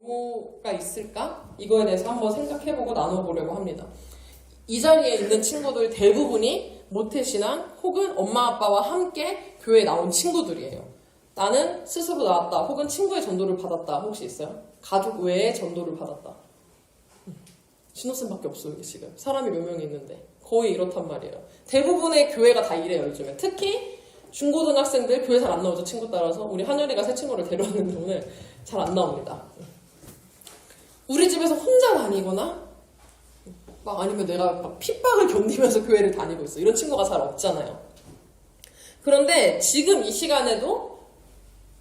뭐가 있을까? 이거에 대해서 한번 생각해보고 나눠보려고 합니다. 이 자리에 있는 친구들 대부분이 모태신앙 혹은 엄마 아빠와 함께 교회에 나온 친구들이에요. 나는 스스로 나왔다 혹은 친구의 전도를 받았다. 혹시 있어요? 가족 외에 전도를 받았다. 신호쌤밖에 없어요. 지금 사람이 몇 명이 있는데 거의 이렇단 말이에요. 대부분의 교회가 다 이래요. 요즘에 특히 중고등학생들 교회 잘 안 나오죠. 친구 따라서. 우리 한열이가 새 친구를 데려왔는데 오늘 잘 안 나옵니다. 우리 집에서 혼자 다니거나 막 아니면 내가 막 핍박을 견디면서 교회를 다니고 있어. 이런 친구가 잘 없잖아요. 그런데 지금 이 시간에도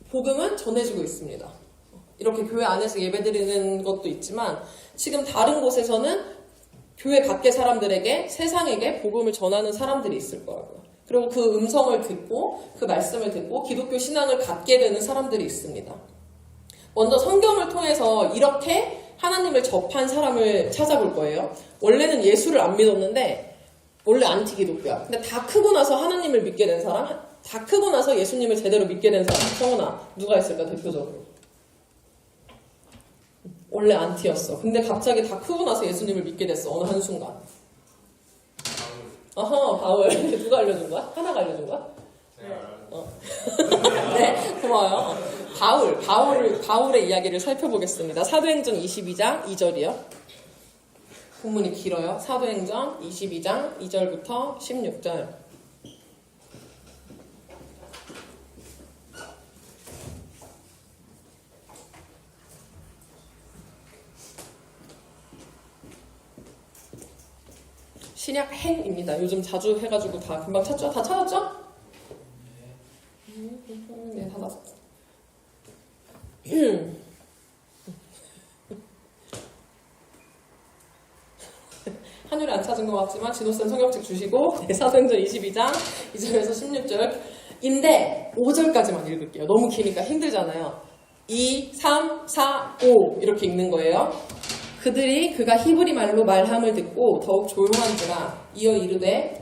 복음은 전해지고 있습니다. 이렇게 교회 안에서 예배드리는 것도 있지만 지금 다른 곳에서는 교회 밖의 사람들에게 세상에게 복음을 전하는 사람들이 있을 거라고요. 그리고 그 음성을 듣고 그 말씀을 듣고 기독교 신앙을 갖게 되는 사람들이 있습니다. 먼저 성경을 통해서 이렇게 하나님을 접한 사람을 찾아볼 거예요. 원래는 예수를 안 믿었는데 원래 안티 기독교야. 근데 다 크고 나서 하나님을 믿게 된 사람, 다 크고 나서 예수님을 제대로 믿게 된 사람. 성훈아, 누가 있을까 대표적으로? 원래 안티였어. 근데 갑자기 다 크고 나서 예수님을 믿게 됐어. 어느 한순간. 바울. 누가 알려준 거야? 하나가 알려준 거야? 네, 고마워요. 바울의 이야기를 살펴보겠습니다. 사도행전 22장 2절이요. 본문이 길어요. 사도행전 22장 2절부터 16절. 신약 행입니다. 요즘 자주 해가지고 다 금방 찾죠? 다 찾았죠? 네, 다 났어. 한율이 안 찾은 것 같지만 진호쌤 성경책 주시고 네, 사도행전 22장 2절에서 16절인데 5절까지만 읽을게요. 너무 기니까 힘들잖아요. 2, 3, 4, 5 이렇게 읽는 거예요. 그들이 그가 히브리 말로 말함을 듣고 더욱 조용한지라 이어 이르되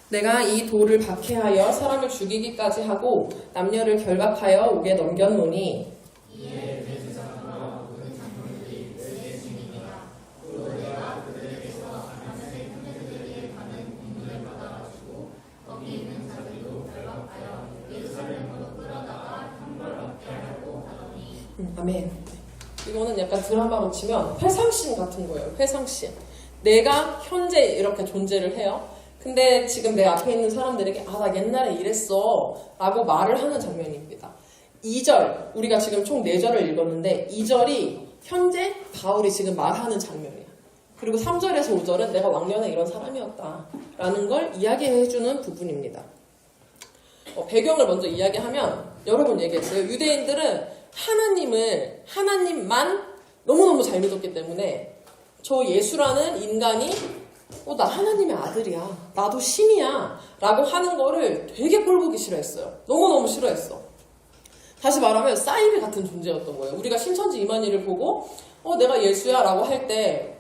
내가 이 돌을 박해하여 사람을 죽이기까지 하고 남녀를 결박하여 옥에 넘겼노니 아멘. 이거는 약간 드라마로 치면 회상씬 같은 거예요. 회상씬. 내가 현재 이렇게 존재를 해요. 근데 지금 내 앞에 있는 사람들에게 나 옛날에 이랬어 라고 말을 하는 장면입니다. 2절, 우리가 지금 총 4절을 읽었는데 2절이 현재 바울이 지금 말하는 장면이야. 그리고 3절에서 5절은 내가 왕년에 이런 사람이었다 라는 걸 이야기해주는 부분입니다. 배경을 먼저 이야기하면 여러 번 얘기했어요. 유대인들은 하나님만 너무너무 잘 믿었기 때문에 저 예수라는 인간이 나 하나님의 아들이야. 나도 신이야. 라고 하는 거를 되게 꼴보기 싫어했어요. 너무너무 싫어했어. 다시 말하면 사이비 같은 존재였던 거예요. 우리가 신천지 이만희를 보고 내가 예수야 라고 할 때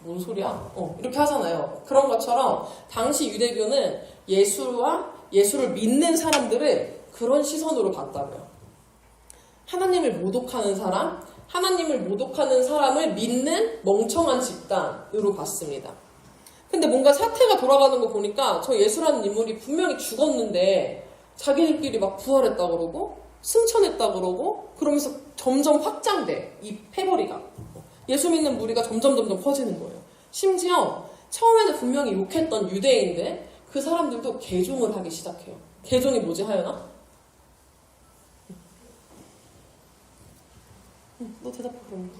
뭔 소리야? 이렇게 하잖아요. 그런 것처럼 당시 유대교는 예수를 믿는 사람들을 그런 시선으로 봤다고요. 하나님을 모독하는 사람, 하나님을 모독하는 사람을 믿는 멍청한 집단으로 봤습니다. 근데 뭔가 사태가 돌아가는 거 보니까 저 예수라는 인물이 분명히 죽었는데 자기들끼리 막 부활했다 그러고 승천했다 그러고 그러면서 점점 확장돼. 이 패거리가. 예수 믿는 무리가 점점 커지는 거예요. 심지어 처음에는 분명히 욕했던 유대인들 그 사람들도 개종을 하기 시작해요. 개종이 뭐지 하연아? 너 대답해 그럼.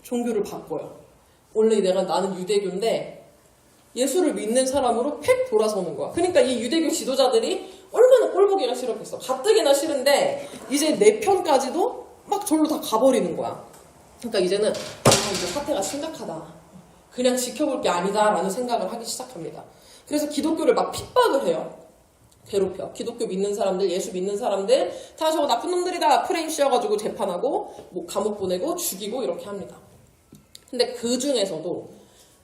종교를 바꿔요. 원래 나는 유대교인데 예수를 믿는 사람으로 팩 돌아서는 거야. 그러니까 이 유대교 지도자들이 얼마나 꼴보기가 싫었겠어. 가뜩이나 싫은데 이제 내 편까지도 막 절로 다 가버리는 거야. 그러니까 이제는 이제 사태가 심각하다. 그냥 지켜볼 게 아니다 라는 생각을 하기 시작합니다. 그래서 기독교를 막 핍박을 해요. 괴롭혀. 기독교 믿는 사람들, 예수 믿는 사람들 다 저거 나쁜 놈들이다 프레임 씌워가지고 재판하고 뭐 감옥 보내고 죽이고 이렇게 합니다. 근데 그 중에서도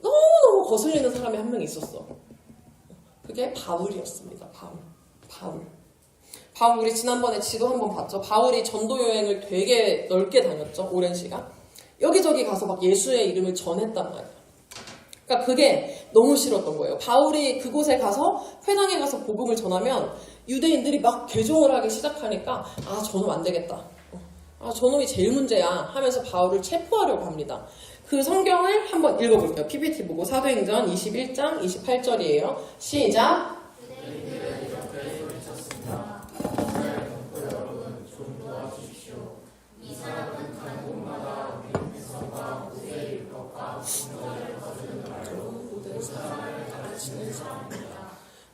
너무너무 거슬리는 사람이 한 명 있었어. 그게 바울이었습니다. 바울 우리 지난번에 지도 한번 봤죠. 바울이 전도 여행을 되게 넓게 다녔죠. 오랜 시간. 여기저기 가서 막 예수의 이름을 전했단 말이야. 그러니까 그게 너무 싫었던 거예요. 바울이 그곳에 가서 회당에 가서 복음을 전하면 유대인들이 막 개종을 하기 시작하니까 아 저놈 안 되겠다. 아 저놈이 제일 문제야 하면서 바울을 체포하려고 합니다. 그 성경을 한번 읽어볼게요. PPT 보고 사도행전 21장 28절이에요. 시작.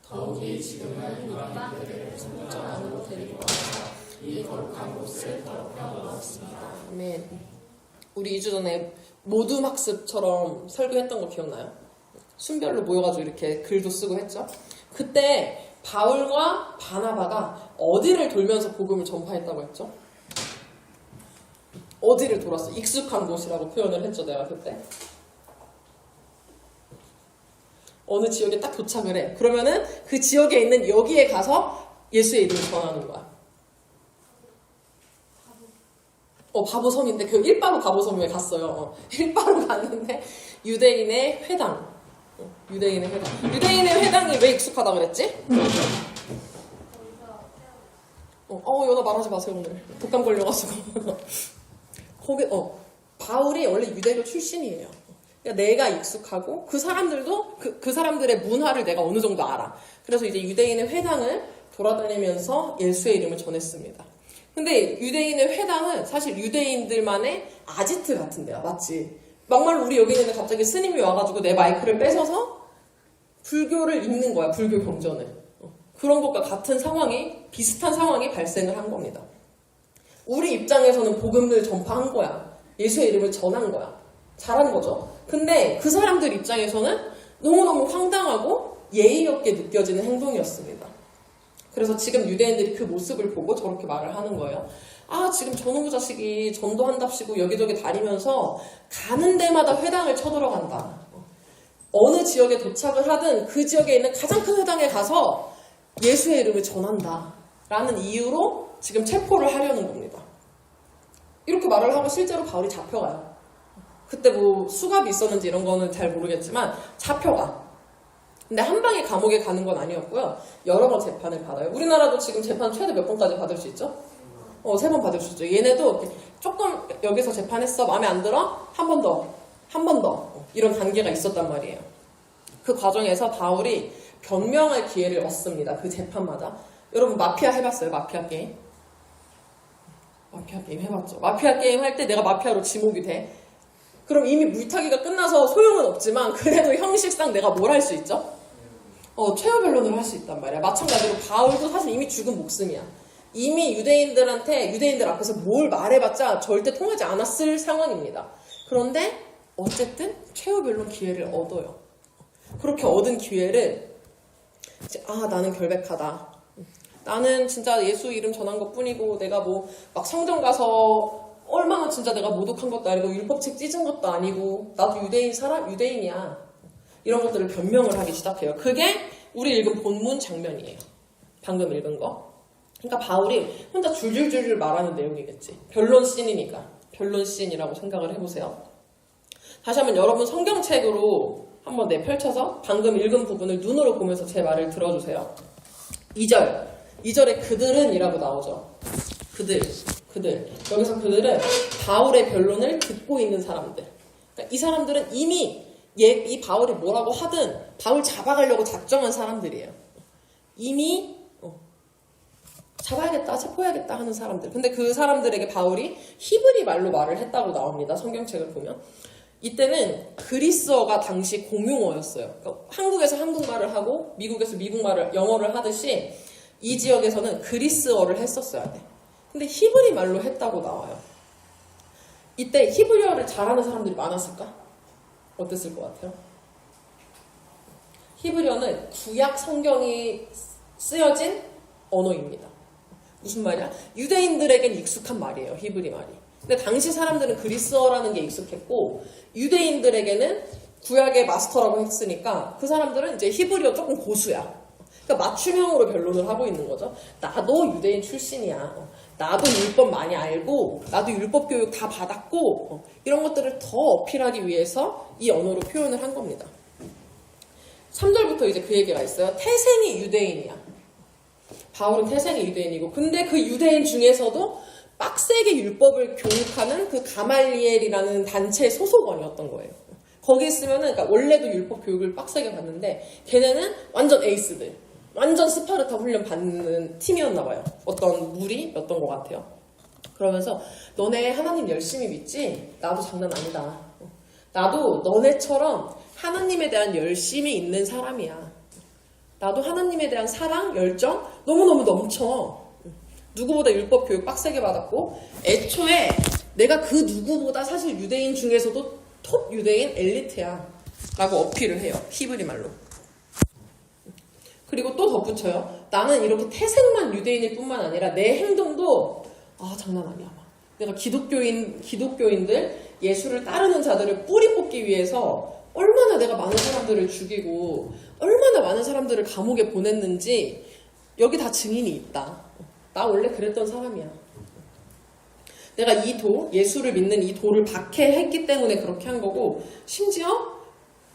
더욱이 지금은 유대인들을 성전으로 데리고 와서 이 거룩한 곳을 더럽혀 놓았습니다. 아멘. 우리 2주 전에 모둠 학습처럼 설교했던 거 기억나요? 순별로 모여가지고 이렇게 글도 쓰고 했죠. 그때 바울과 바나바가 어디를 돌면서 복음을 전파했다고 했죠? 어디를 돌았어? 익숙한 곳이라고 표현을 했죠, 내가 그때. 어느 지역에 딱 도착을 해. 그러면은 그 지역에 있는 여기에 가서 예수의 이름을 전하는 거야. 바보섬인데 그 일바로 바보섬에 갔어요. 일바로 갔는데 유대인의 회당. 유대인의 회당이 왜 익숙하다 그랬지? 연아 말하지 마세요 오늘. 독감 걸려가지고. 거기 바울이 원래 유대교 출신이에요. 그러니까 내가 익숙하고 그 사람들도 그 사람들의 문화를 내가 어느 정도 알아. 그래서 이제 유대인의 회당을 돌아다니면서 예수의 이름을 전했습니다. 근데 유대인의 회당은 사실 유대인들만의 아지트 같은 데야. 맞지? 막말로 우리 여기 있는데 갑자기 스님이 와가지고 내 마이크를 뺏어서 불교를 읽는 거야. 불교 경전을. 그런 것과 같은 상황이, 비슷한 상황이 발생을 한 겁니다. 우리 입장에서는 복음을 전파한 거야. 예수의 이름을 전한 거야. 잘한 거죠. 근데 그 사람들 입장에서는 너무너무 황당하고 예의 없게 느껴지는 행동이었습니다. 그래서 지금 유대인들이 그 모습을 보고 저렇게 말을 하는 거예요. 아, 지금 저놈의 자식이 전도한답시고 여기저기 다니면서 가는 데마다 회당을 쳐들어간다. 어느 지역에 도착을 하든 그 지역에 있는 가장 큰 회당에 가서 예수의 이름을 전한다. 라는 이유로 지금 체포를 하려는 겁니다. 이렇게 말을 하고 실제로 바울이 잡혀가요. 그때 뭐 수갑이 있었는지 이런 거는 잘 모르겠지만 잡혀가. 근데 한 방에 감옥에 가는 건 아니었고요. 여러 번 재판을 받아요. 우리나라도 지금 재판 최대 몇 번까지 받을 수 있죠? 3번 받을 수 있죠. 얘네도 조금 여기서 재판했어. 마음에 안 들어? 한 번 더. 이런 단계가 있었단 말이에요. 그 과정에서 바울이 변명할 기회를 얻습니다. 그 재판마다. 여러분 마피아 해봤어요? 마피아 게임? 마피아 게임 해봤죠. 마피아 게임 할 때 내가 마피아로 지목이 돼. 그럼 이미 물타기가 끝나서 소용은 없지만 그래도 형식상 내가 뭘 할 수 있죠? 최후 변론을 할 수 있단 말이야. 마찬가지로 바울도 사실 이미 죽은 목숨이야. 이미 유대인들 앞에서 뭘 말해봤자 절대 통하지 않았을 상황입니다. 그런데 어쨌든 최후 변론 기회를 얻어요. 그렇게 얻은 기회를 나는 결백하다. 나는 진짜 예수 이름 전한 것 뿐이고 내가 뭐 막 성전 가서 얼마나 진짜 내가 모독한 것도 아니고 율법책 찢은 것도 아니고 나도 유대인이야. 이런 것들을 변명을 하기 시작해요. 그게 우리 읽은 본문 장면이에요. 방금 읽은 거. 그러니까 바울이 혼자 줄줄줄줄 말하는 내용이겠지. 변론씬이니까. 변론씬이라고 생각을 해보세요. 다시 한번 여러분 성경책으로 한번 펼쳐서 방금 읽은 부분을 눈으로 보면서 제 말을 들어주세요. 2절에 그들은 이라고 나오죠. 그들. 여기서 그들은 바울의 변론을 듣고 있는 사람들. 그러니까 이 사람들은 이미 이 바울이 뭐라고 하든 바울 잡아가려고 작정한 사람들이에요. 이미 잡아야겠다, 체포해야겠다 하는 사람들. 근데 그 사람들에게 바울이 히브리 말로 말을 했다고 나옵니다. 성경책을 보면. 이때는 그리스어가 당시 공용어였어요. 그러니까 한국에서 한국말을 하고 미국에서 미국말을 영어를 하듯이 이 지역에서는 그리스어를 했었어야 돼. 근데 히브리 말로 했다고 나와요. 이때 히브리어를 잘하는 사람들이 많았을까? 어땠을 것 같아요? 히브리어는 구약 성경이 쓰여진 언어입니다. 무슨 말이야? 유대인들에겐 익숙한 말이에요. 히브리 말이. 근데 당시 사람들은 그리스어라는 게 익숙했고 유대인들에게는 구약의 마스터라고 했으니까 그 사람들은 이제 히브리어 조금 고수야. 그러니까 맞춤형으로 변론을 하고 있는 거죠. 나도 유대인 출신이야. 나도 율법 많이 알고 나도 율법 교육 다 받았고 이런 것들을 더 어필하기 위해서 이 언어로 표현을 한 겁니다. 3절부터 이제 그 얘기가 있어요. 태생이 유대인이야. 바울은 태생이 유대인이고 근데 그 유대인 중에서도 빡세게 율법을 교육하는 그 가말리엘이라는 단체 소속원이었던 거예요. 거기 있으면은 그러니까 원래도 율법 교육을 빡세게 받는데 걔네는 완전 에이스들, 완전 스파르타 훈련 받는 팀이었나 봐요. 어떤 무리였던 것 같아요. 그러면서 너네 하나님 열심히 믿지? 나도 장난 아니다. 나도 너네처럼 하나님에 대한 열심이 있는 사람이야. 나도 하나님에 대한 사랑, 열정 너무너무 넘쳐. 누구보다 율법 교육 빡세게 받았고 애초에 내가 그 누구보다 사실 유대인 중에서도 톱 유대인 엘리트야 라고 어필을 해요. 히브리 말로. 그리고 또 덧붙여요. 나는 이렇게 태생만 유대인일 뿐만 아니라 내 행동도 장난 아니야. 내가 기독교인들 예수를 따르는 자들을 뿌리 뽑기 위해서 얼마나 내가 많은 사람들을 죽이고 얼마나 많은 사람들을 감옥에 보냈는지 여기 다 증인이 있다. 나 원래 그랬던 사람이야. 내가 이 예수를 믿는 이 도를 박해했기 때문에 그렇게 한 거고 심지어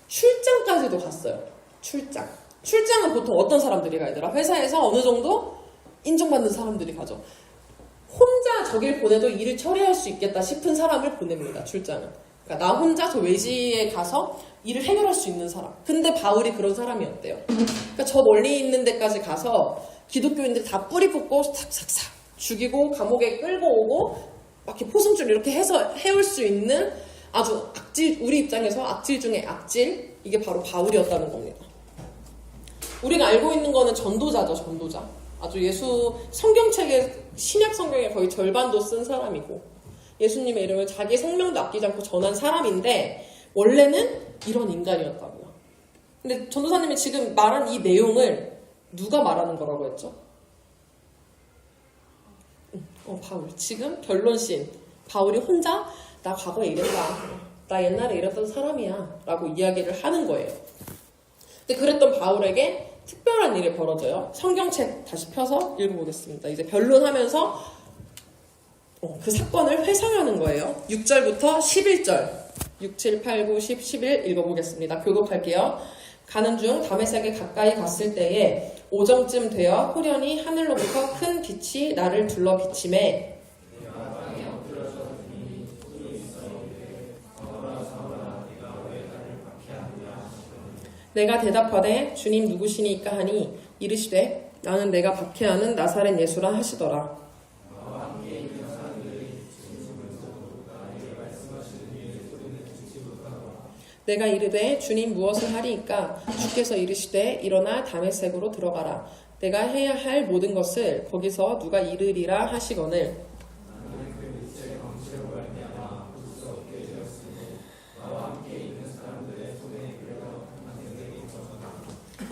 출장까지도 갔어요. 출장은 보통 어떤 사람들이 가야 되나? 회사에서 어느 정도 인정받는 사람들이 가죠. 혼자 저길 보내도 일을 처리할 수 있겠다 싶은 사람을 보냅니다. 출장은. 그러니까 나 혼자 저 외지에 가서 일을 해결할 수 있는 사람. 근데 바울이 그런 사람이었대요. 그러니까 저 멀리 있는 데까지 가서 기독교인들 다 뿌리 뽑고 싹싹싹 죽이고 감옥에 끌고 오고 막 이렇게 포승줄 이렇게 해서 해올 수 있는 아주 악질, 우리 입장에서 악질 중에 악질, 이게 바로 바울이었다는 겁니다. 우리가 알고 있는 거는 전도자죠, 전도자. 아주 예수 성경책에 신약 성경의 거의 절반도 쓴 사람이고 예수님의 이름을 자기 생명도 아끼지 않고 전한 사람인데 원래는 이런 인간이었다고요. 근데 전도사님이 지금 말한 이 내용을 누가 말하는 거라고 했죠? 바울. 지금 결론씬 바울이 혼자 나 과거에 이랬다. 나 옛날에 이랬던 사람이야. 라고 이야기를 하는 거예요. 근데 그랬던 바울에게 특별한 일이 벌어져요. 성경책 다시 펴서 읽어보겠습니다. 이제 변론하면서 그 사건을 회상하는 거예요. 6절부터 11절 6, 7, 8, 9, 10, 11 읽어보겠습니다. 교독할게요. 가는 중 다메섹에 가까이 갔을 때에 오정쯤 되어 호련히 하늘로부터 큰 빛이 나를 둘러 비치매 내가 대답하되 주님 누구시니까 하니 이르시되 나는 내가 박해하는 나사렛 예수라 하시더라. 내가 이르되 주님 무엇을 하리이까 주께서 이르시되 일어나 다메섹으로 들어가라. 내가 해야 할 모든 것을 거기서 누가 이르리라 하시거늘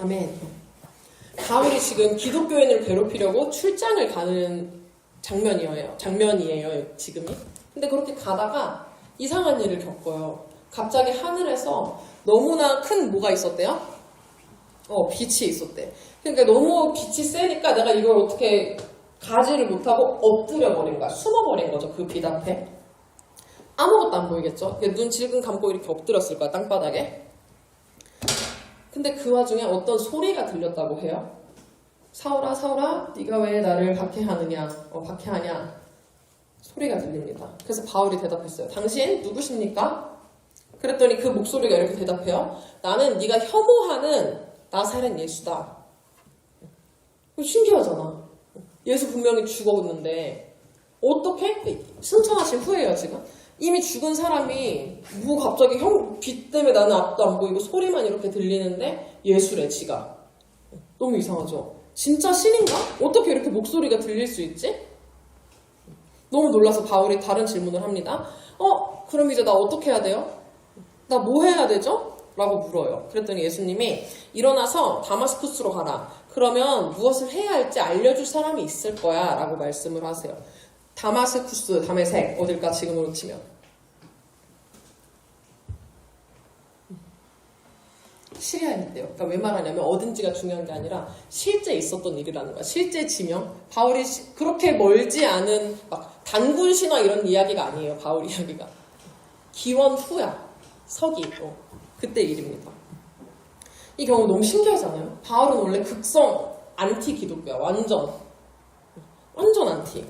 아멘. 바울이 지금 기독교인을 괴롭히려고 출장을 가는 장면이에요, 지금이. 근데 그렇게 가다가 이상한 일을 겪어요. 갑자기 하늘에서 너무나 큰 뭐가 있었대요? 빛이 있었대. 그러니까 너무 빛이 세니까 내가 이걸 어떻게 가지를 못하고 엎드려 버린 거야. 숨어버린 거죠, 그 빛 앞에. 아무것도 안 보이겠죠? 눈 질끈 감고 이렇게 엎드렸을 거야, 땅바닥에. 근데 그 와중에 어떤 소리가 들렸다고 해요. 사울아, 사울아, 네가 왜 나를 박해하느냐? 박해하냐? 소리가 들립니다. 그래서 바울이 대답했어요. 당신 누구십니까? 그랬더니 그 목소리가 이렇게 대답해요. 나는 네가 혐오하는 나사렛 예수다. 신기하잖아. 예수 분명히 죽었는데 어떻게? 승천하신 후에요, 지금. 이미 죽은 사람이 갑자기 빛 때문에 나는 앞도 안 보이고 소리만 이렇게 들리는데 예수래, 지가. 너무 이상하죠? 진짜 신인가? 어떻게 이렇게 목소리가 들릴 수 있지? 너무 놀라서 바울이 다른 질문을 합니다. 그럼 이제 나 어떻게 해야 돼요? 나 뭐 해야 되죠? 라고 물어요. 그랬더니 예수님이 일어나서 다마스쿠스로 가라. 그러면 무엇을 해야 할지 알려줄 사람이 있을 거야 라고 말씀을 하세요. 다마스쿠스, 다메섹 어딜까 지금으로 치면 시리아에 있대요. 그러니까 왜 말하냐면 어딘지가 중요한 게 아니라 실제 있었던 일이라는 거야. 실제 지명. 바울이 그렇게 멀지 않은 막 단군 신화 이런 이야기가 아니에요. 바울 이야기가. 기원 후야. 서기. 그때 일입니다. 이 경우 너무 신기하잖아요. 바울은 원래 극성 안티 기독교야. 완전 안티.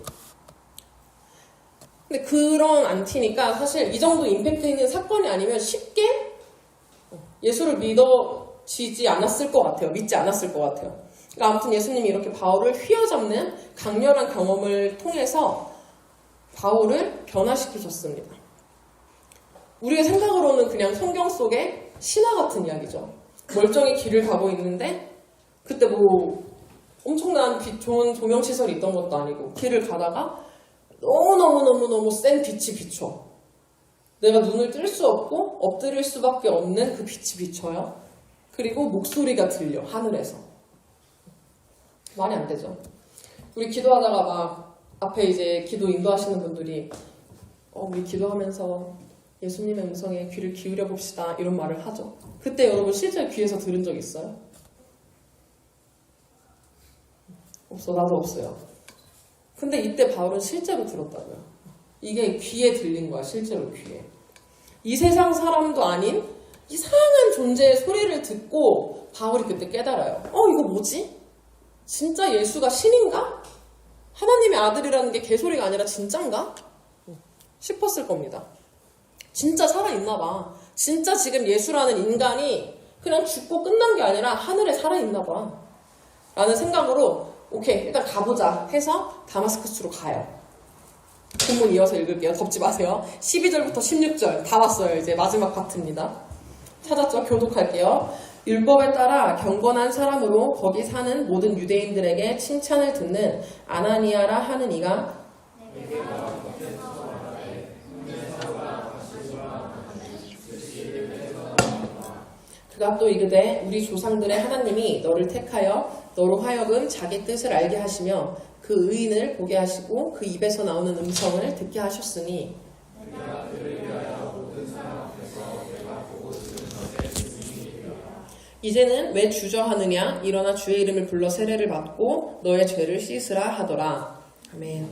근데 그런 안티니까 사실 이 정도 임팩트 있는 사건이 아니면 쉽게 예수를 믿어지지 않았을 것 같아요. 믿지 않았을 것 같아요. 그러니까 아무튼 예수님이 이렇게 바울을 휘어잡는 강렬한 경험을 통해서 바울을 변화시키셨습니다. 우리의 생각으로는 그냥 성경 속의 신화 같은 이야기죠. 멀쩡히 길을 가고 있는데 그때 뭐 엄청난 좋은 조명시설이 있던 것도 아니고 길을 가다가 너무너무 센 빛이 비춰. 내가 눈을 뜰 수 없고 엎드릴 수밖에 없는 그 빛이 비춰요. 그리고 목소리가 들려, 하늘에서. 말이 안 되죠. 우리 기도하다가 막 앞에 이제 기도 인도하시는 분들이 우리 기도하면서 예수님의 음성에 귀를 기울여 봅시다 이런 말을 하죠. 그때 여러분 실제 귀에서 들은 적 있어요? 없어. 나도 없어요. 근데 이때 바울은 실제로 들었다고요. 이게 귀에 들린 거야. 실제로 귀에. 이 세상 사람도 아닌 이상한 존재의 소리를 듣고 바울이 그때 깨달아요. 이거 뭐지? 진짜 예수가 신인가? 하나님의 아들이라는 게 개소리가 아니라 진짠가? 싶었을 겁니다. 진짜 살아있나 봐. 진짜 지금 예수라는 인간이 그냥 죽고 끝난 게 아니라 하늘에 살아있나 봐. 라는 생각으로 오케이 일단 가보자 해서 다마스쿠스로 가요. 본문 이어서 읽을게요. 덮지 마세요. 12절부터 16절 다 왔어요. 이제 마지막 파트입니다. 찾았죠? 교독할게요. 율법에 따라 경건한 사람으로 거기 사는 모든 유대인들에게 칭찬을 듣는 아나니아라 하는 이가 그가 또 이르되 우리 조상들의 하나님이 너를 택하여 너로 하여금 자기 뜻을 알게 하시며 그 의인을 보게 하시고 그 입에서 나오는 음성을 듣게 하셨으니 이제는 왜 주저하느냐 일어나 주의 이름을 불러 세례를 받고 너의 죄를 씻으라 하더라. 아멘.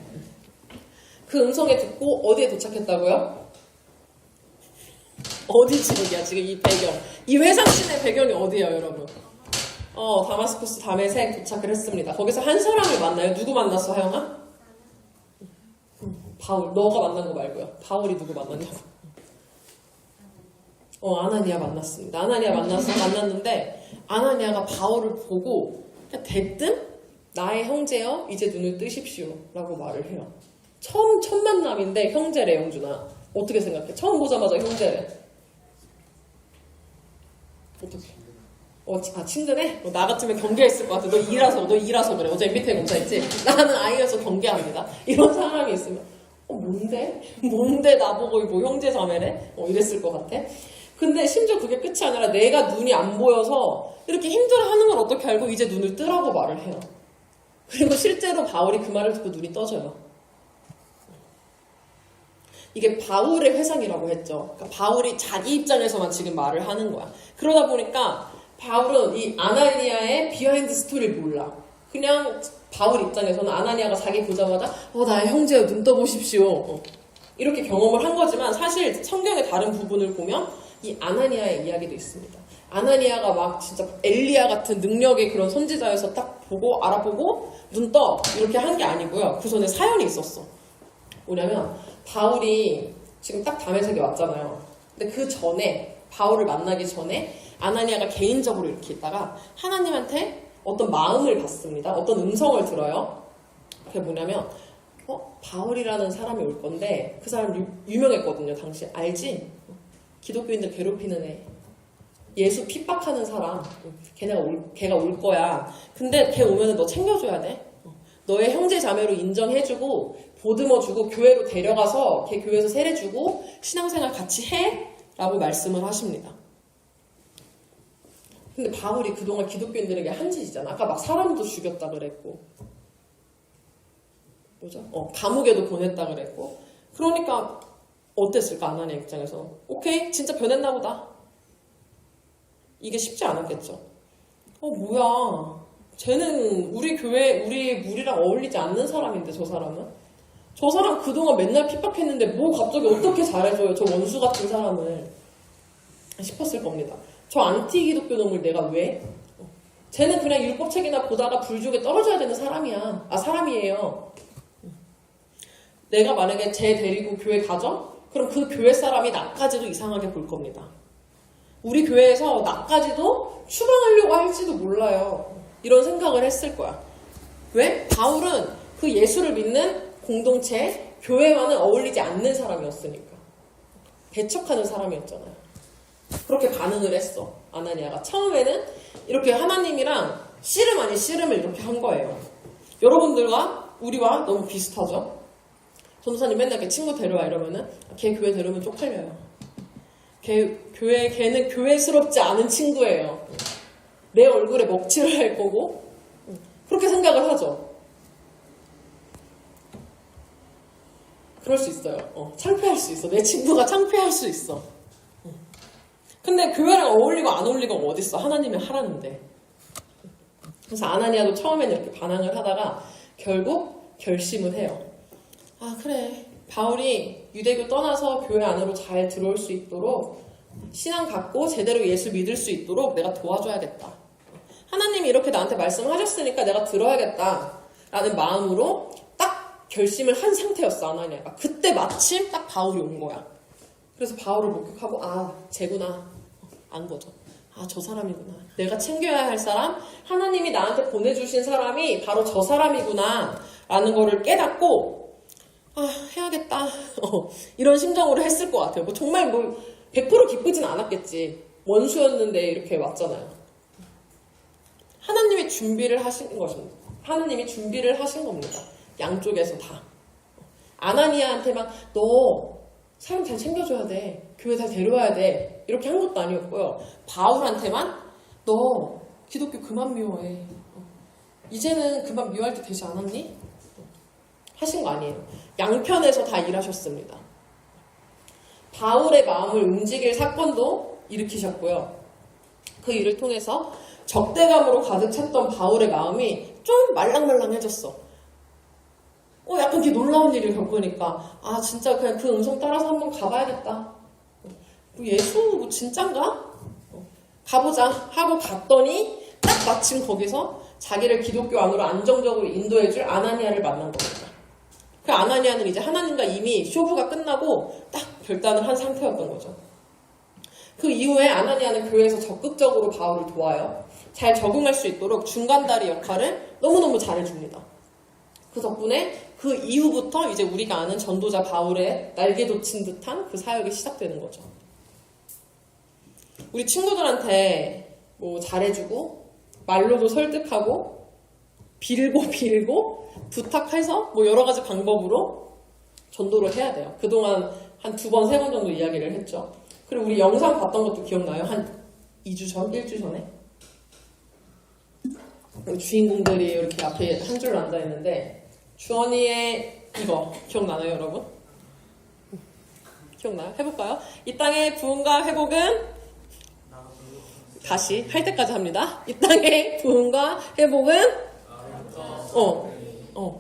그 음성에 듣고 어디에 도착했다고요? 어디 지역이야 지금 이 배경 이 회상씬의 배경이 어디예요 여러분? 다마스쿠스 다메섹 도착을 했습니다. 거기서 한 사람을 만나요. 누구 만났어 하영아? 바울. 너가 만난 거 말고요. 바울이 누구 만났냐고. 아나니아 만났습니다. 아나니아 만났는데 아나니아가 바울을 보고 그냥 대뜸 나의 형제여 이제 눈을 뜨십시오 라고 말을 해요. 첫 만남인데 형제래. 영준아 어떻게 생각해? 처음 보자마자 형제래. 어떻게? 친근해? 나 같으면 경계했을 것 같아. 너 일하서 그래. 어제 MBTI 검사했지? 나는 I여서 경계합니다. 이런 사람이 있으면 뭔데 나보고 뭐 형제 자매래? 이랬을 것 같아. 근데 심지어 그게 끝이 아니라 내가 눈이 안 보여서 이렇게 힘들어하는 걸 어떻게 알고 이제 눈을 뜨라고 말을 해요. 그리고 실제로 바울이 그 말을 듣고 눈이 떠져요. 이게 바울의 회상이라고 했죠. 그러니까 바울이 자기 입장에서만 지금 말을 하는 거야. 그러다 보니까 바울은 이 아나니아의 비하인드 스토리를 몰라. 그냥 바울 입장에서는 아나니아가 자기 보자마자 나의 형제여 눈 떠보십시오. 이렇게 경험을 한 거지만 사실 성경의 다른 부분을 보면 이 아나니아의 이야기도 있습니다. 아나니아가 막 진짜 엘리야 같은 능력의 그런 선지자여서 딱 보고 알아보고 눈 떠 이렇게 한 게 아니고요. 그 전에 사연이 있었어. 뭐냐면 바울이 지금 딱 다메섹에 왔잖아요. 근데 그 전에 바울을 만나기 전에 아나니아가 개인적으로 이렇게 있다가 하나님한테 어떤 마음을 받습니다. 어떤 음성을 들어요. 그게 뭐냐면 바울이라는 사람이 올 건데 그 사람 유명했거든요. 당시 알지? 기독교인들 괴롭히는 애. 예수 핍박하는 사람. 걔가 올 거야. 근데 걔 오면은 너 챙겨줘야 돼. 너의 형제 자매로 인정해주고 보듬어주고 교회로 데려가서 걔 교회에서 세례주고 신앙생활 같이 해? 라고 말씀을 하십니다. 근데 바울이 그동안 기독교인들에게 한 짓이잖아. 아까 막 사람도 죽였다 그랬고, 뭐죠? 감옥에도 보냈다 그랬고. 그러니까 어땠을까, 아나니아 입장에서? 오케이, 진짜 변했나 보다. 이게 쉽지 않았겠죠. 뭐야. 쟤는 우리 교회, 우리 무리랑 어울리지 않는 사람인데, 저 사람은? 저 사람 그동안 맨날 핍박했는데 뭐 갑자기 어떻게 잘해줘요, 저 원수 같은 사람을. 싶었을 겁니다. 저 안티 기독교 놈을 내가 왜? 쟤는 그냥 율법책이나 보다가 불족에 떨어져야 되는 사람이야. 사람이에요. 내가 만약에 쟤 데리고 교회 가죠? 그럼 그 교회 사람이 나까지도 이상하게 볼 겁니다. 우리 교회에서 나까지도 추방하려고 할지도 몰라요. 이런 생각을 했을 거야. 왜? 바울은 그 예수를 믿는 공동체, 교회와는 어울리지 않는 사람이었으니까. 배척하는 사람이었잖아요. 그렇게 반응을 했어, 아나니아가. 처음에는 이렇게 하나님이랑 씨름 아닌 씨름을 이렇게 한 거예요. 여러분들과 우리와 너무 비슷하죠? 전도사님 맨날 이렇게 친구 데려와 이러면은 걔 교회 데려오면 쪽팔려요. 걔는 교회스럽지 않은 친구예요. 내 얼굴에 먹칠을 할 거고. 그렇게 생각을 하죠. 그럴 수 있어요. 창피할 수 있어. 내 친구가 창피할 수 있어. 근데 교회랑 어울리고 안 어울리고 어딨어. 하나님이 하라는데. 그래서 아나니아도 처음에는 이렇게 반항을 하다가 결국 결심을 해요. 그래. 바울이 유대교 떠나서 교회 안으로 잘 들어올 수 있도록 신앙 갖고 제대로 예수 믿을 수 있도록 내가 도와줘야겠다. 하나님이 이렇게 나한테 말씀하셨으니까 내가 들어야겠다 라는 마음으로 딱 결심을 한 상태였어, 아나니아가. 그때 마침 딱 바울이 온 거야. 그래서 바울을 목격하고 쟤구나. 안 거죠. 저 사람이구나. 내가 챙겨야 할 사람, 하나님이 나한테 보내주신 사람이 바로 저 사람이구나 라는 거를 깨닫고 해야겠다. 이런 심정으로 했을 것 같아요. 정말 100% 기쁘진 않았겠지. 원수였는데 이렇게 왔잖아요. 하나님이 준비를 하신 것입니다. 하나님이 준비를 하신 겁니다. 양쪽에서 다. 아나니아한테만 너 사람 잘 챙겨줘야 돼. 교회 잘 데려와야 돼. 이렇게 한 것도 아니었고요. 바울한테만 너 기독교 그만 미워해. 이제는 그만 미워할 때 되지 않았니? 하신 거 아니에요. 양편에서 다 일하셨습니다. 바울의 마음을 움직일 사건도 일으키셨고요. 그 일을 통해서 적대감으로 가득 찼던 바울의 마음이 좀 말랑말랑해졌어. 약간 이렇게 놀라운 일을 겪으니까 진짜 그냥 그 음성 따라서 한번 가봐야겠다. 예수 진짠가? 가보자 하고 갔더니 딱 마침 거기서 자기를 기독교 안으로 안정적으로 인도해줄 아나니아를 만난 겁니다. 그 아나니아는 이제 하나님과 이미 쇼부가 끝나고 딱 결단을 한 상태였던 거죠. 그 이후에 아나니아는 교회에서 적극적으로 바울을 도와요. 잘 적응할 수 있도록 중간다리 역할을 너무너무 잘해줍니다. 그 덕분에 그 이후부터 이제 우리가 아는 전도자 바울의 날개 돋친 듯한 그 사역이 시작되는 거죠. 우리 친구들한테 잘해주고 말로도 설득하고 빌고 부탁해서 여러 가지 방법으로 전도를 해야 돼요. 그동안 한 2번, 3번 정도 이야기를 했죠. 그리고 우리 영상 봤던 것도 기억나요? 한 2주 전, 1주 전에? 주인공들이 이렇게 앞에 한 줄로 앉아있는데 주원이의 이거 기억나나요, 여러분? 기억나요? 해볼까요? 이 땅의 부흥과 회복은 다시 할 때까지 합니다. 이 땅의 부흥과 회복은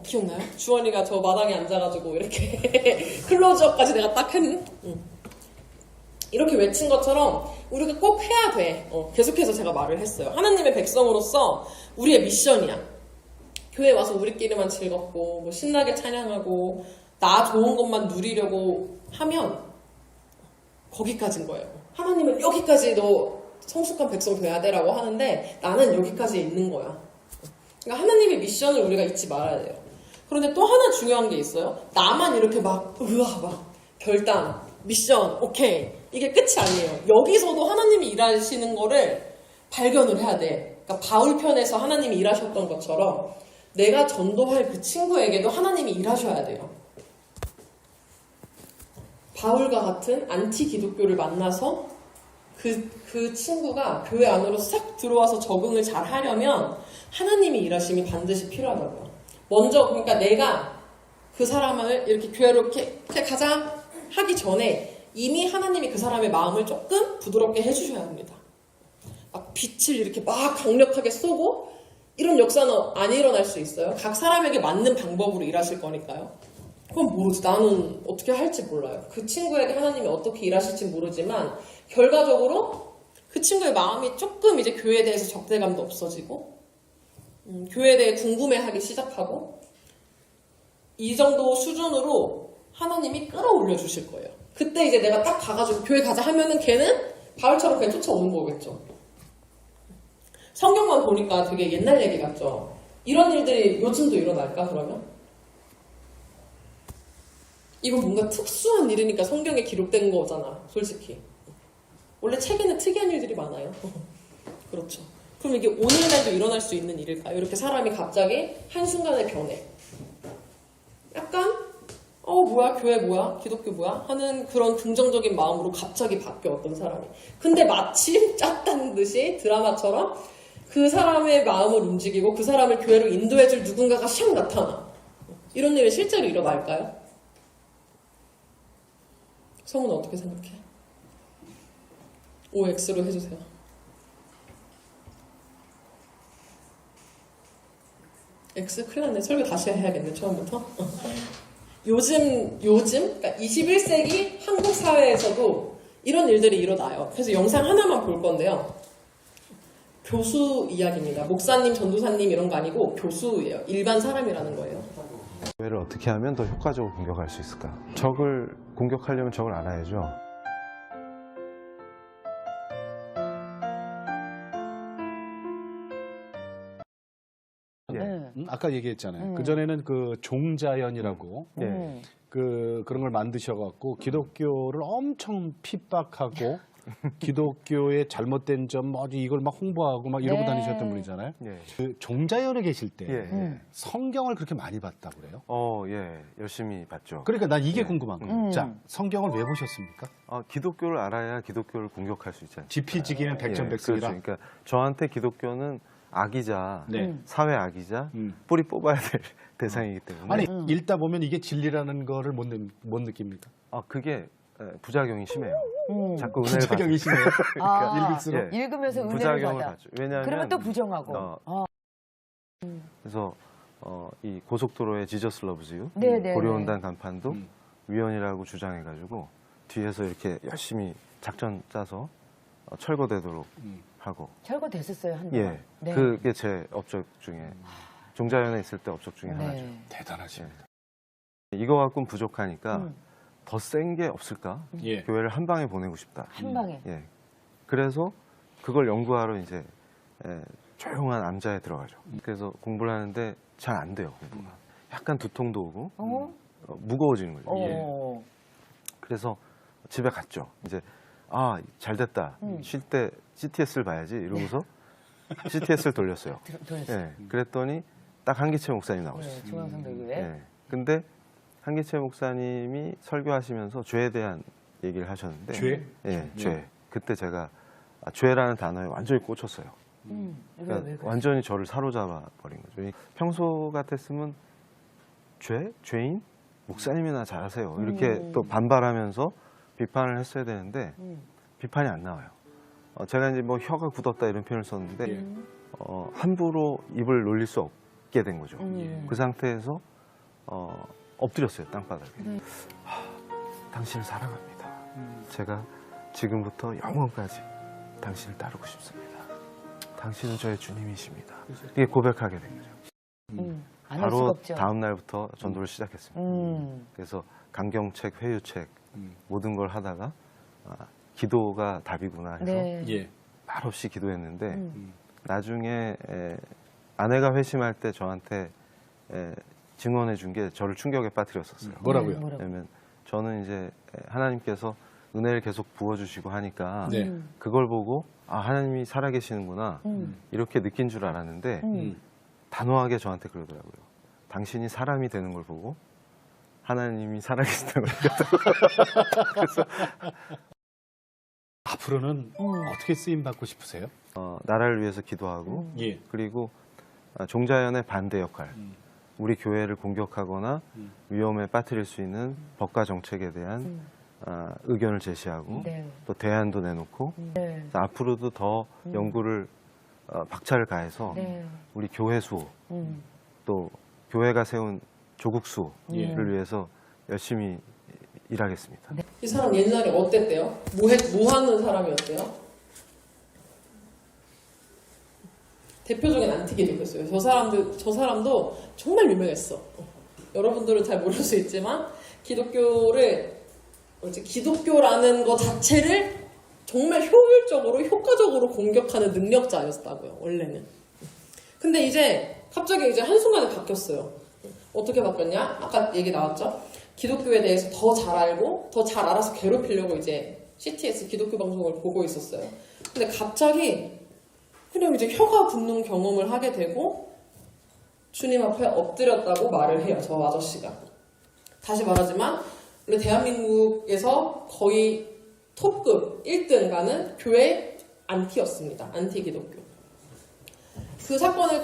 기억나요? 주원이가 저 마당에 앉아가지고 이렇게 클로즈업까지 내가 딱 했는 이렇게 외친 것처럼 우리가 꼭 해야 돼. 계속해서 제가 말을 했어요. 하나님의 백성으로서 우리의 미션이야. 교회 와서 우리끼리만 즐겁고 신나게 찬양하고 나 좋은 것만 누리려고 하면 거기까지인 거예요. 하나님은 여기까지 너 성숙한 백성 돼야 돼라고 하는데 나는 여기까지 있는 거야. 그러니까 하나님의 미션을 우리가 잊지 말아야 돼요. 그런데 또 하나 중요한 게 있어요. 나만 이렇게 막 결단, 미션, 오케이. 이게 끝이 아니에요. 여기서도 하나님이 일하시는 거를 발견을 해야 돼. 그러니까 바울 편에서 하나님이 일하셨던 것처럼 내가 전도할 그 친구에게도 하나님이 일하셔야 돼요. 바울과 같은 안티 기독교를 만나서 그 친구가 교회 안으로 싹 들어와서 적응을 잘 하려면 하나님이 일하심이 반드시 필요하다고요. 먼저 그러니까 내가 그 사람을 이렇게 교회로 이렇게 가자 하기 전에 이미 하나님이 그 사람의 마음을 조금 부드럽게 해주셔야 합니다. 막 빛을 이렇게 막 강력하게 쏘고 이런 역사는 안 일어날 수 있어요. 각 사람에게 맞는 방법으로 일하실 거니까요. 그건 모르지. 나는 어떻게 할지 몰라요. 그 친구에게 하나님이 어떻게 일하실지 모르지만 결과적으로 그 친구의 마음이 조금 이제 교회에 대해서 적대감도 없어지고 교회에 대해 궁금해하기 시작하고 이 정도 수준으로 하나님이 끌어올려 주실 거예요. 그때 이제 내가 딱 가가지고 교회 가자 하면은 걔는 바울처럼 그냥 쫓아오는 거겠죠. 성경만 보니까 되게 옛날 얘기 같죠. 이런 일들이 요즘도 일어날까 그러면? 이건 뭔가 특수한 일이니까 성경에 기록된 거잖아, 솔직히. 원래 책에는 특이한 일들이 많아요. 그렇죠. 그럼 이게 오늘날도 일어날 수 있는 일일까요? 이렇게 사람이 갑자기 한순간에 변해. 약간 뭐야 교회 뭐야 기독교 뭐야 하는 그런 긍정적인 마음으로 갑자기 바뀌어 어떤 사람이. 근데 마침 짰다는 듯이 드라마처럼 그 사람의 마음을 움직이고 그 사람을 교회로 인도해줄 누군가가 샥 나타나. 이런 일이 실제로 일어날까요? 성우는 어떻게 생각해? OX로 해주세요. X 큰일 났네. 설교 다시 해야겠네, 처음부터. 요즘, 그러니까 21세기 한국 사회에서도 이런 일들이 일어나요. 그래서 영상 하나만 볼 건데요. 교수 이야기입니다. 목사님, 전도사님 이런 거 아니고 교수예요. 일반 사람이라는 거예요. 교회를 어떻게 하면 더 효과적으로 공격할 수 있을까? 적을 공격하려면 적을 알아야죠. 아까 얘기했잖아요. 그전에는 그 종자연이라고 그런 걸 만드셔갖고 기독교를 엄청 핍박하고 기독교의 잘못된 점 어디 이걸 막 홍보하고 막 이러고 다니셨던 분이잖아요. 그 종자연에 계실 때 성경을 그렇게 많이 봤다고 그래요? 열심히 봤죠. 그러니까 난 이게 궁금한 거예요. 자, 성경을 왜 보셨습니까? 기독교를 알아야 기독교를 공격할 수 있지 않습니까? 지피지기는 백전백승이라. 그렇죠. 그러니까 저한테 기독교는 악이자, 네. 사회 악이자, 뿌리 뽑아야 될 대상이기 때문에. 아니, 읽다 보면 이게 진리라는 거를 못 느낍니까? 그게 부작용이 심해요. 자꾸 은혜를 부작용이 심해요. 그러니까 읽을수록. 읽으면서 은혜를 부작용을 받아. 받죠. 왜냐하면 그러면 또 부정하고. 그래서 이 고속도로의 지저스 러브즈 유 네네. 고려온단 간판도 위헌이라고 주장해가지고 뒤에서 이렇게 열심히 작전 짜서 철거되도록 하고. 철거됐었어요 한동안. 네. 그게 제 업적 중에 종자연에 있을 때 업적 중에 하나죠. 대단하십니다. 이거 갖고는 부족하니까 더 센 게 없을까? 교회를 한 방에 보내고 싶다. 한 방에. 그래서 그걸 연구하러 이제 조용한 암자에 들어가죠. 그래서 공부를 하는데 잘 안 돼요, 공부가. 약간 두통도 오고 무거워지는 거예요. 그래서 집에 갔죠. 이제 잘 됐다. 쉴 때 CTS를 봐야지 이러고서 CTS를 돌렸어요. 그랬더니 딱 한기채 목사님 나오셨어요. 중앙성교회. 근데 한기채 목사님이 설교하시면서 죄에 대한 얘기를 하셨는데 죄? 죄. 그때 제가 죄라는 단어에 완전히 꽂혔어요. 그러니까 완전히 저를 사로잡아 버린 거죠. 평소 같았으면 죄인? 목사님이나 잘하세요. 이렇게 또 반발하면서 비판을 했어야 되는데 비판이 안 나와요. 제가 이제 뭐 혀가 굳었다 이런 표현을 썼는데 함부로 입을 놀릴 수 없게 된 거죠. 그 상태에서 엎드렸어요, 땅바닥에. 당신을 사랑합니다. 제가 지금부터 영원까지 당신을 따르고 싶습니다. 당신은 저의 주님이십니다. 이게 고백하게 된 거죠. 바로 다음 날부터 전도를 시작했습니다. 그래서 강경책, 회유책 모든 걸 하다가 기도가 답이구나 해서 말없이 기도했는데 나중에 아내가 회심할 때 저한테 증언해 준 게 저를 충격에 빠뜨렸었어요. 뭐라고요? 왜냐면 저는 이제 하나님께서 은혜를 계속 부어주시고 하니까 그걸 보고 하나님이 살아계시는구나 이렇게 느낀 줄 알았는데 단호하게 저한테 그러더라고요. 당신이 사람이 되는 걸 보고 하나님이 살아계신다고 느꼈다고. 그래서 앞으로는 어떻게 쓰임 받고 싶으세요? 나라를 위해서 기도하고 예. 그리고 종자연의 반대 역할, 우리 교회를 공격하거나 위험에 빠뜨릴 수 있는 법과 정책에 대한 의견을 제시하고 네. 또 대안도 내놓고 네. 그래서 앞으로도 더 연구를 박차를 가해서 네. 우리 교회 수, 음. 또 교회가 세운 조국 수를 예. 위해서 열심히 일하겠습니다. 이 사람 옛날에 어땠대요? 뭐 하는 사람이었대요? 대표적인 안티기독교였어요. 저 사람도 정말 유명했어. 여러분들은 잘 모를 수 있지만 기독교라는 것 자체를 정말 효과적으로 공격하는 능력자였다고요. 원래는. 근데 이제 갑자기 이제 한순간에 바뀌었어요. 어떻게 바뀌었냐? 아까 얘기 나왔죠? 기독교에 대해서 더 잘 알고 더 잘 알아서 괴롭히려고 이제 CTS 기독교 방송을 보고 있었어요. 근데 갑자기 그냥 이제 혀가 붙는 경험을 하게 되고 주님 앞에 엎드렸다고 말을 해요. 저 아저씨가. 다시 말하지만 원래 대한민국에서 거의 톱급 1등 가는 교회 안티였습니다. 안티 기독교.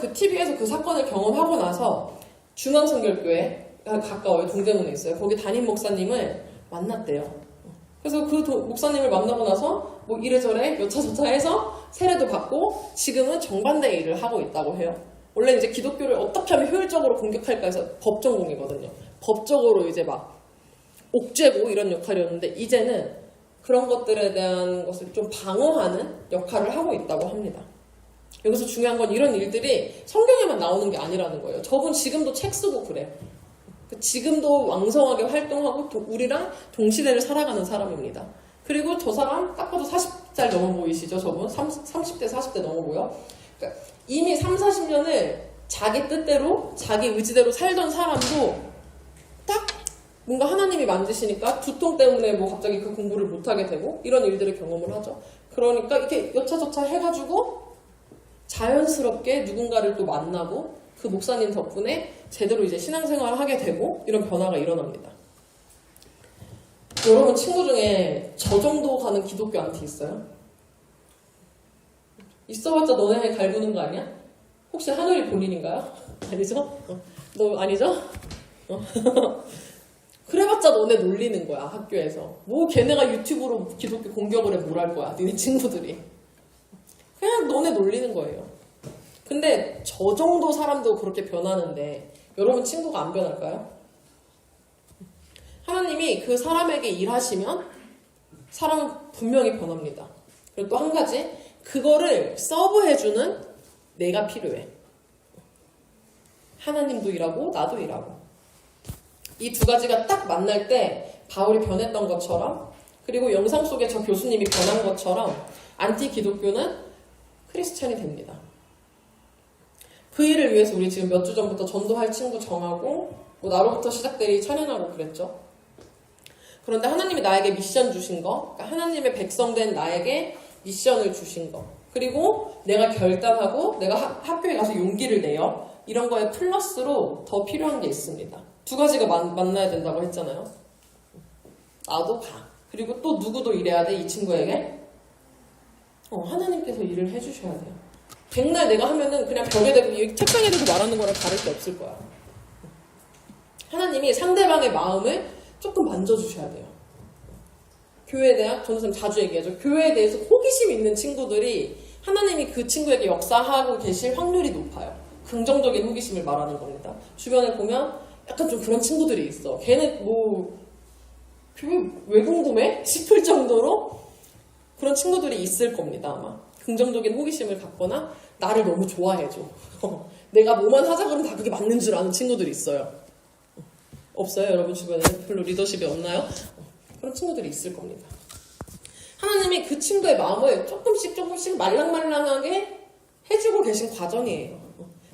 그 TV에서 그 사건을 경험하고 나서 중앙성결교회 가까워요. 동대문에 있어요. 거기 담임 목사님을 만났대요. 그래서 그 목사님을 만나고 나서 뭐 이래저래 여차저차 해서 세례도 받고 지금은 정반대의 일을 하고 있다고 해요. 원래 이제 기독교를 어떻게 하면 효율적으로 공격할까 해서 법 전공이거든요. 법적으로 이제 막 옥죄고 이런 역할이었는데 이제는 그런 것들에 대한 것을 좀 방어하는 역할을 하고 있다고 합니다. 여기서 중요한 건 이런 일들이 성경에만 나오는 게 아니라는 거예요. 저분 지금도 책 쓰고 그래요. 지금도 왕성하게 활동하고 우리랑 동시대를 살아가는 사람입니다. 그리고 저 사람 딱 봐도 40살 넘어 보이시죠? 저분 30대 40대 넘어 보여. 그러니까 이미 30-40년을 자기 뜻대로 자기 의지대로 살던 사람도 딱 뭔가 하나님이 만드시니까 두통 때문에 뭐 갑자기 그 공부를 못하게 되고 이런 일들을 경험을 하죠. 그러니까 이렇게 여차저차 해가지고 자연스럽게 누군가를 또 만나고 그 목사님 덕분에 제대로 이제 신앙생활을 하게 되고 이런 변화가 일어납니다. 여러분 친구 중에 저 정도 가는 기독교 안티 있어요? 있어봤자 너네 갈구는 거 아니야? 혹시 하늘이 본인인가요? 아니죠? 너 아니죠? 그래봤자 너네 놀리는 거야 학교에서. 뭐 걔네가 유튜브로 기독교 공격을 해 뭘 할 거야 니네 친구들이. 그냥 너네 놀리는 거예요. 근데 저 정도 사람도 그렇게 변하는데 여러분 친구가 안 변할까요? 하나님이 그 사람에게 일하시면 사람은 분명히 변합니다. 그리고 또 한 가지 그거를 서브해주는 내가 필요해. 하나님도 일하고 나도 일하고. 이 두 가지가 딱 만날 때 바울이 변했던 것처럼 그리고 영상 속에 저 교수님이 변한 것처럼 안티 기독교는 크리스찬이 됩니다. 그 일을 위해서 우리 지금 몇 주 전부터 전도할 친구 정하고 뭐 나로부터 시작되리 찬양하고 그랬죠. 그런데 하나님이 나에게 미션 주신 거, 그러니까 하나님의 백성된 나에게 미션을 주신 거, 그리고 내가 결단하고 내가 학교에 가서 용기를 내요. 이런 거에 플러스로 더 필요한 게 있습니다. 두 가지가 만나야 된다고 했잖아요. 나도 가. 그리고 또 누구도 일해야 돼, 이 친구에게. 하나님께서 일을 해주셔야 돼요. 백날 내가 하면은 그냥 벽에 대고 책상에 대고 말하는 거랑 다를 게 없을 거야. 하나님이 상대방의 마음을 조금 만져주셔야 돼요. 교회에 대한, 전도사님 자주 얘기하죠. 교회에 대해서 호기심 있는 친구들이 하나님이 그 친구에게 역사하고 계실 확률이 높아요. 긍정적인 호기심을 말하는 겁니다. 주변에 보면 약간 좀 그런 친구들이 있어. 걔는 뭐 교회 왜 궁금해? 싶을 정도로 그런 친구들이 있을 겁니다. 아마 긍정적인 호기심을 갖거나 나를 너무 좋아해줘. 내가 뭐만 하자 그러면 다 그게 맞는 줄 아는 친구들이 있어요. 없어요? 여러분 주변에 별로 리더십이 없나요? 그런 친구들이 있을 겁니다. 하나님이 그 친구의 마음을 조금씩 말랑말랑하게 해주고 계신 과정이에요.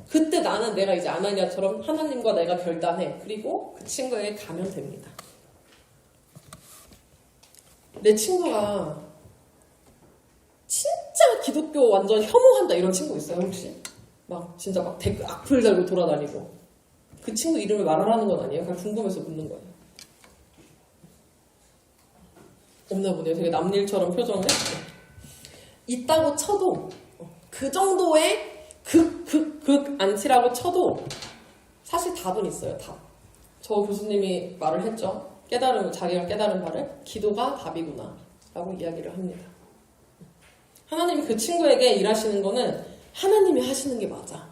그때 나는 내가 이제 아나니아처럼 하나님과 내가 결단해. 그리고 그 친구에게 가면 됩니다. 내 친구가 진짜 기독교 완전 혐오한다 이런 친구 있어요 혹시? 막 진짜 막 댓글 악플 달고 돌아다니고. 그 친구 이름을 말하라는 건 아니에요. 그냥 궁금해서 묻는 거예요. 없나 보네요. 되게 남일처럼 표정을. 있다고 쳐도 그 정도의 극안치라고 쳐도 사실 답은 있어요. 답. 저 교수님이 말을 했죠. 자기가 깨달은 바를 기도가 답이구나 라고 이야기를 합니다. 하나님이 그 친구에게 일하시는 거는 하나님이 하시는 게 맞아.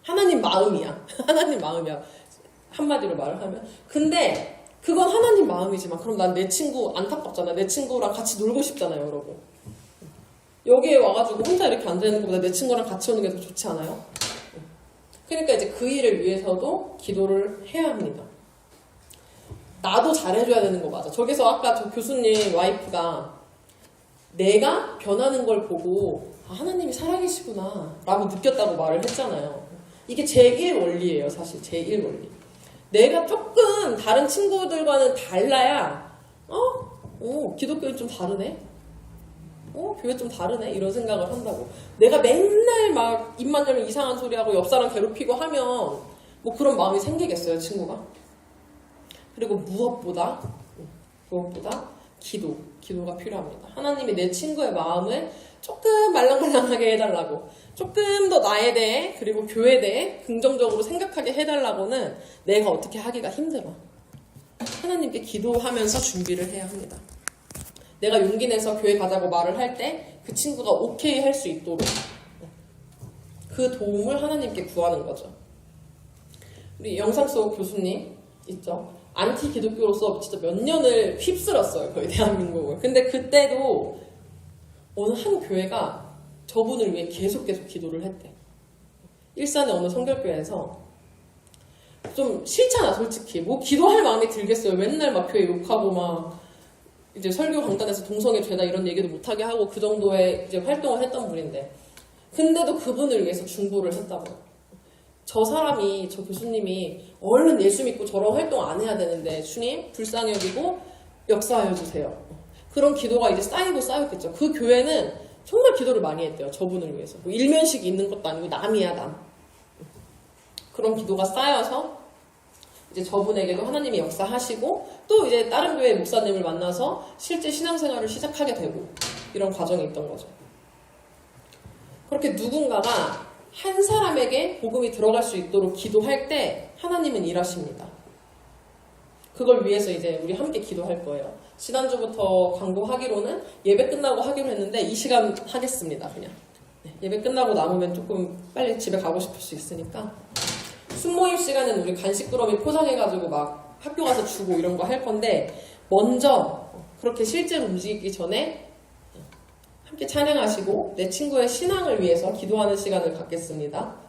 하나님 마음이야. 하나님 마음이야. 한마디로 말을 하면. 근데 그건 하나님 마음이지만 그럼 난 내 친구 안타깝잖아. 내 친구랑 같이 놀고 싶잖아요, 여러분. 여기에 와가지고 혼자 이렇게 앉아있는 것보다 내 친구랑 같이 오는 게 더 좋지 않아요? 그러니까 이제 그 일을 위해서도 기도를 해야 합니다. 나도 잘해줘야 되는 거 맞아. 저기서 아까 저 교수님 와이프가 내가 변하는 걸 보고 하나님이 살아계시구나 라고 느꼈다고 말을 했잖아요. 이게 제1 원리예요. 사실 제1 원리. 내가 조금 다른 친구들과는 달라야 기독교는 좀 다르네? 교회 좀 다르네? 이런 생각을 한다고. 내가 맨날 막 입만 열면 이상한 소리하고 옆 사람 괴롭히고 하면 뭐 그런 마음이 생기겠어요, 친구가? 그리고 무엇보다 기도가 필요합니다. 하나님이 내 친구의 마음을 조금 말랑말랑하게 해달라고, 조금 더 나에 대해 그리고 교회에 대해 긍정적으로 생각하게 해달라고는 내가 어떻게 하기가 힘들어. 하나님께 기도하면서 준비를 해야 합니다. 내가 용기 내서 교회 가자고 말을 할 때 그 친구가 오케이 할 수 있도록 그 도움을 하나님께 구하는 거죠. 우리 영상 속 교수님 있죠? 안티 기독교로서 진짜 몇 년을 휩쓸었어요. 거의 대한민국을. 근데 그때도 어느 한 교회가 저분을 위해 계속 기도를 했대. 일산의 어느 성결교회에서 좀 싫잖아, 솔직히. 뭐 기도할 마음이 들겠어요. 맨날 막 교회 욕하고 막 이제 설교 강단에서 동성애 죄다 이런 얘기도 못하게 하고 그 정도의 이제 활동을 했던 분인데, 근데도 그분을 위해서 중보를 했다고. 저 교수님이 얼른 예수 믿고 저런 활동 안 해야 되는데 주님 불쌍히 여기고 역사하여 주세요. 그런 기도가 이제 쌓였겠죠. 그 교회는 정말 기도를 많이 했대요. 저분을 위해서. 뭐 일면식이 있는 것도 아니고 남이야, 남. 그런 기도가 쌓여서 이제 저분에게도 하나님이 역사하시고 또 이제 다른 교회 목사님을 만나서 실제 신앙생활을 시작하게 되고 이런 과정이 있던 거죠. 그렇게 누군가가 한 사람에게 복음이 들어갈 수 있도록 기도할 때 하나님은 일하십니다. 그걸 위해서 이제 우리 함께 기도할 거예요. 지난주부터 광고하기로는 예배 끝나고 하기로 했는데 이 시간 하겠습니다. 그냥 예배 끝나고 남으면 조금 빨리 집에 가고 싶을 수 있으니까 순모임 시간은 우리 간식 꾸러미 포장해가지고 막 학교 가서 주고 이런 거 할 건데 먼저 그렇게 실제로 움직이기 전에 함께 찬양하시고 내 친구의 신앙을 위해서 기도하는 시간을 갖겠습니다.